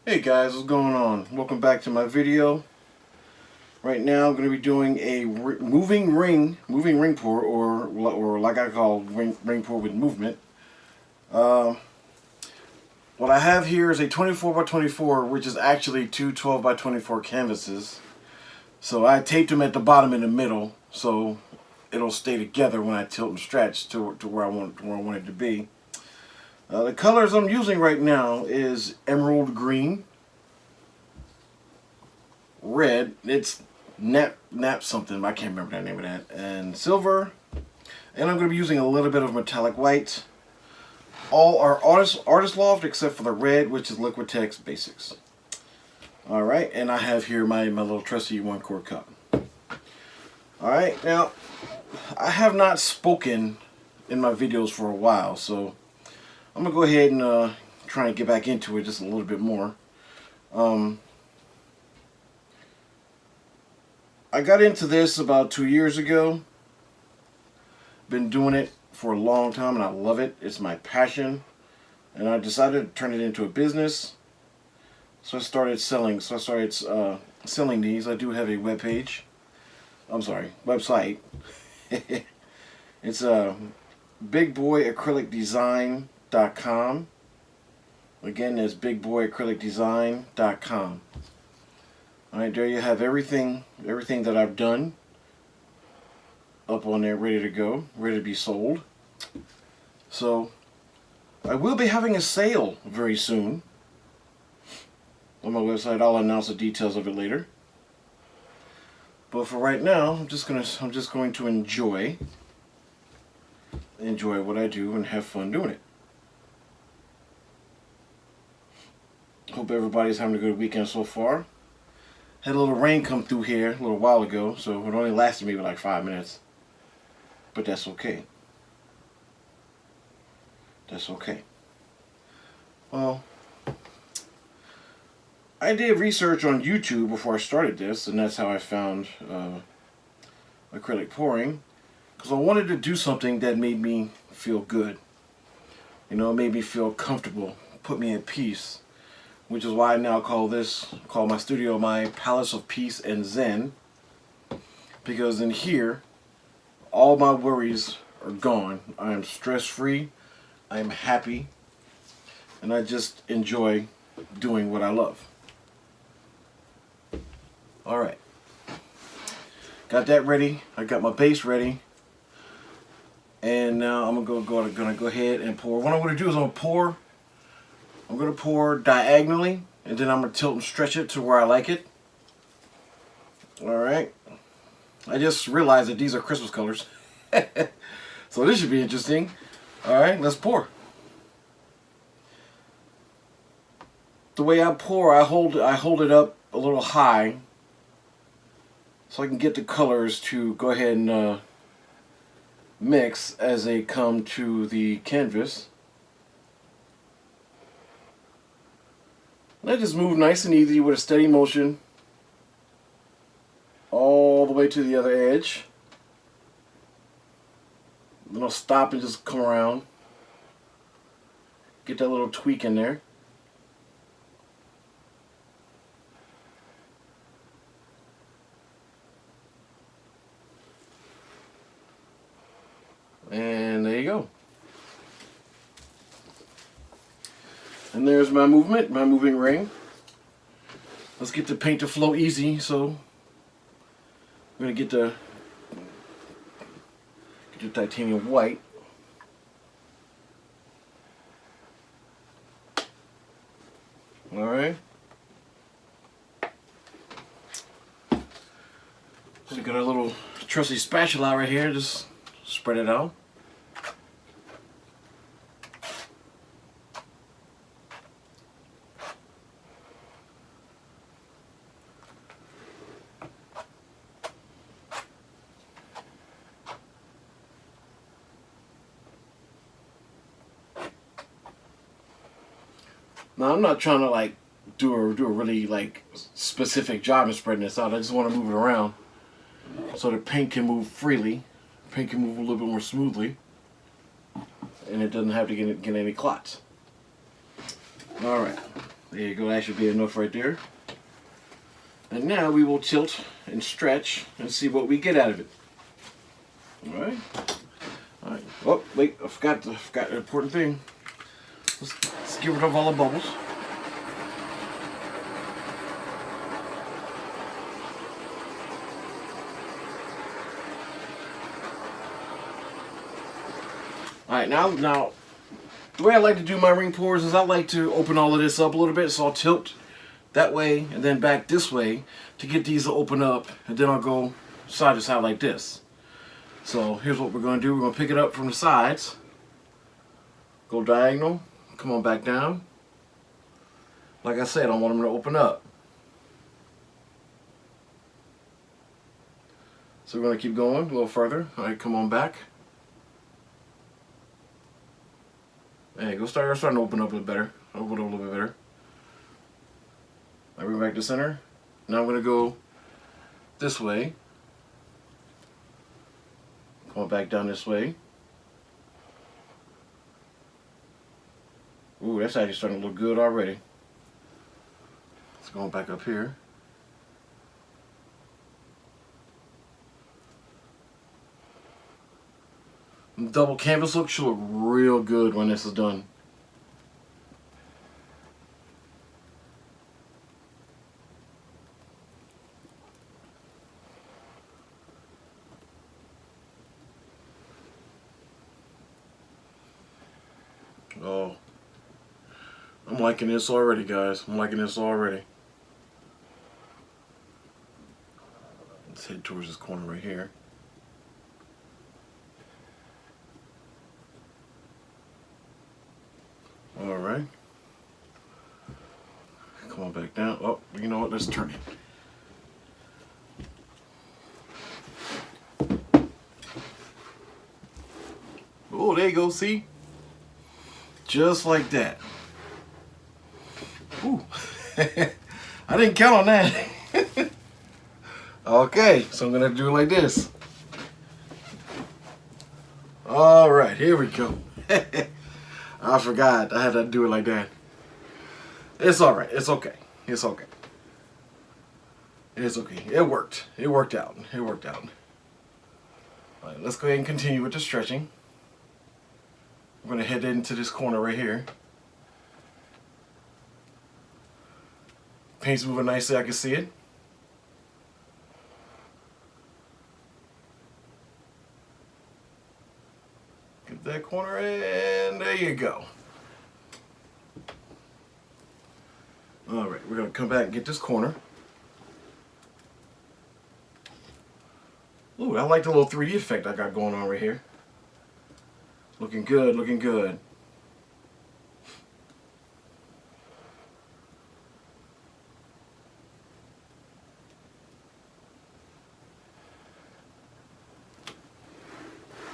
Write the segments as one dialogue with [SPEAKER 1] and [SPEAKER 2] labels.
[SPEAKER 1] Hey guys, what's going on? Welcome back to my video. Right now I'm going to be doing a moving ring pour, or like I call ring pour with movement. What I have here is a 24 by 24, which is actually two 12 by 24 canvases. So I taped them at the bottom in the middle, so it'll stay together when I tilt and stretch to where I want it to be. The colors I'm using right now is emerald green, red, it's nap something, I can't remember the name of that, and silver, and I'm going to be using a little bit of metallic white. All are artist loft except for the red, which is Liquitex Basics. Alright, and I have here my little trusty 1-quart cup. Alright, now I have not spoken in my videos for a while, so I'm going to go ahead and try and get back into it just a little bit more. I got into this about 2 years ago. Been doing it for a long time and I love it. It's my passion. And I decided to turn it into a business. So I started selling. Selling these. I do have a website. It's bigboyacrylicdesign.com. Again, that's bigboyacrylicdesign.com. Alright, there you have everything that I've done up on there, ready to go, ready to be sold. So I will be having a sale very soon on my website. I'll announce the details of it later. But for right now, I'm just going to enjoy what I do and have fun doing it. Hope everybody's having a good weekend so far. Had a little rain come through here a little while ago, so it only lasted maybe like 5 minutes. But that's okay. That's okay. Well, I did research on YouTube before I started this, and that's how I found acrylic pouring. Because I wanted to do something that made me feel good. You know, it made me feel comfortable, put me at peace. Which is why I now call my studio my Palace of Peace and Zen. Because in here, all my worries are gone. I am stress-free, I am happy, and I just enjoy doing what I love. Alright. Got that ready. I got my base ready. And now I'm gonna go ahead and pour. What I'm gonna do is I'm gonna pour diagonally, and then I'm going to tilt and stretch it to where I like it. Alright. I just realized that these are Christmas colors. So this should be interesting. Alright, let's pour. The way I pour, I hold it up a little high so I can get the colors to go ahead and mix as they come to the canvas. And I just move nice and easy with a steady motion all the way to the other edge. Then I'll stop and just come around. Get that little tweak in there. And there you go. And there's my moving ring. Let's get the paint to flow easy. So I'm gonna get the titanium white. All right. So we got our little trusty spatula right here. Just spread it out. Now I'm not trying to like do a really like specific job in spreading this out. I just want to move it around so the paint can move freely. Paint can move a little bit more smoothly, and it doesn't have to get any clots. All right. There you go, that should be enough right there. And now we will tilt and stretch and see what we get out of it. Alright. Alright. Oh, wait, I forgot an important thing. Let's get rid of all the bubbles. Alright, now, the way I like to do my ring pours is I like to open all of this up a little bit, so I'll tilt that way and then back this way to get these to open up, and then I'll go side to side like this. So here's what we're going to do. We're going to pick it up from the sides, go diagonal, come on back down. Like I said, I want them to open up. So we're going to keep going a little further. Alright, come on back. Hey, starting to open up a little better. Open up a little bit better. I bring back to center. Now I'm going to go this way. Come on back down this way. Ooh, that's actually starting to look good already. Let's go back up here. The double canvas look should look real good when this is done. Oh, I'm liking this already, guys. I'm liking this already. Let's head towards this corner right here. All right. Come on back down. Oh, you know what? Let's turn it. Oh, there you go. See? Just like that. Ooh. I didn't count on that. Okay, so I'm going to do it like this. All right, here we go. I forgot. I had to do it like that. It's all right. It's okay. It's okay. It's okay. It worked. It worked out. It worked out. All right, let's go ahead and continue with the stretching. I'm going to head into this corner right here. Paint's moving nicely. I can see it. Get that corner, and there you go. All right, we're going to come back and get this corner. Ooh, I like the little 3D effect I got going on right here. Looking good, looking good.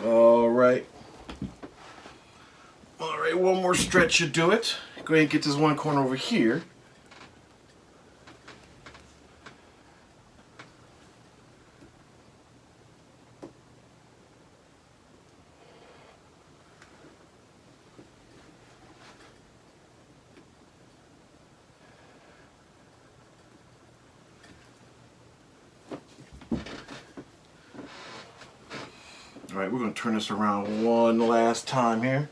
[SPEAKER 1] All right. All right, one more stretch should do it. Go ahead and get this one corner over here. All right, we're going to turn this around one last time here.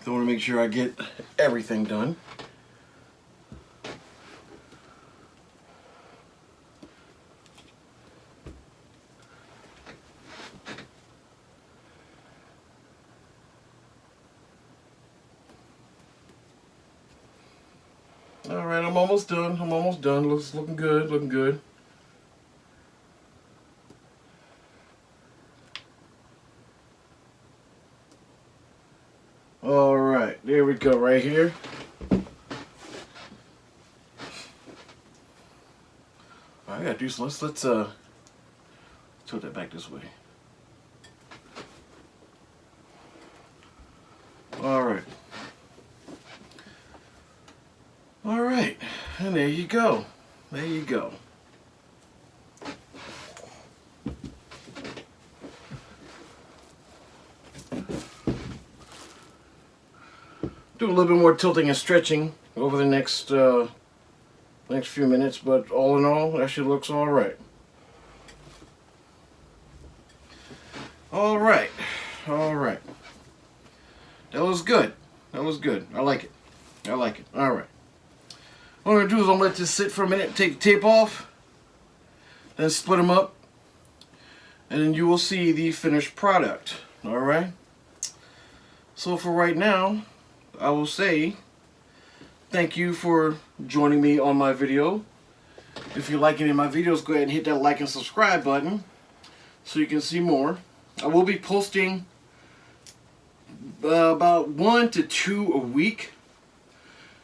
[SPEAKER 1] I want to make sure I get everything done. All right, I'm almost done. I'm almost done. Looking good, looking good. All right, there we go, right here. I gotta do some. Let's tilt that back this way. All right. All right, and there you go. There you go. do a little bit more tilting and stretching over the next few minutes, but all in all, actually looks all right. All right. That was good. I like it. All right. What I'm gonna do is I'm gonna let this sit for a minute, take the tape off, then split them up, and then you will see the finished product. All right. So for right now, I will say thank you for joining me on my video. If you like any of my videos, go ahead and hit that like and subscribe button so you can see more. I will be posting about 1 to 2 a week,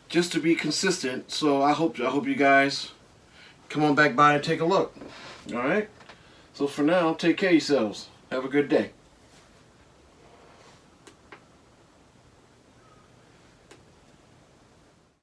[SPEAKER 1] just to be consistent. So I hope you guys come on back by and take a look. All right. So for now, take care of yourselves. Have a good day.